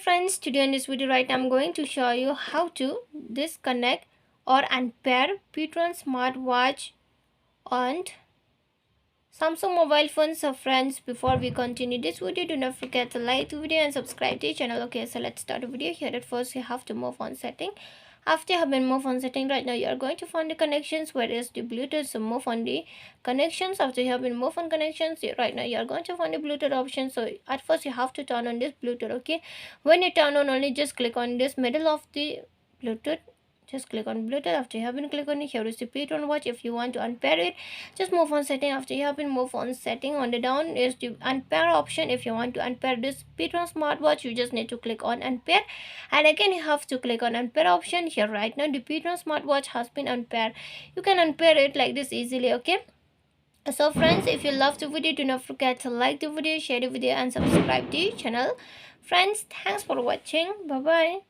friends, today in this video I'm going to show you how to disconnect or unpair ptron smartwatch and Samsung mobile phones. So friends, before we continue this video, do not forget to like the video and subscribe to the channel. Okay, so let's start the video. Here at first you have to move on setting. After you have been moved on setting, right now you are going to find the connections, where is the Bluetooth. So move on the connections. After you have been moved on connections, right now you are going to find the Bluetooth option. So at first you have to turn on this Bluetooth. Okay, when you turn on, only just click on this middle of the Bluetooth. Just click on Bluetooth. After you have been click on it, here is the ptron watch. If you want to unpair it, just move on setting. After you have been move on setting, on the down is the unpair option. If you want to unpair this ptron smartwatch, you just need to click on unpair, and again you have to click on unpair option. Here right now the ptron smartwatch has been unpaired. You can unpair it like this easily. Okay, so friends, if you love the video, do not forget to like the video, share the video and subscribe to the channel. Friends, thanks for watching. Bye bye.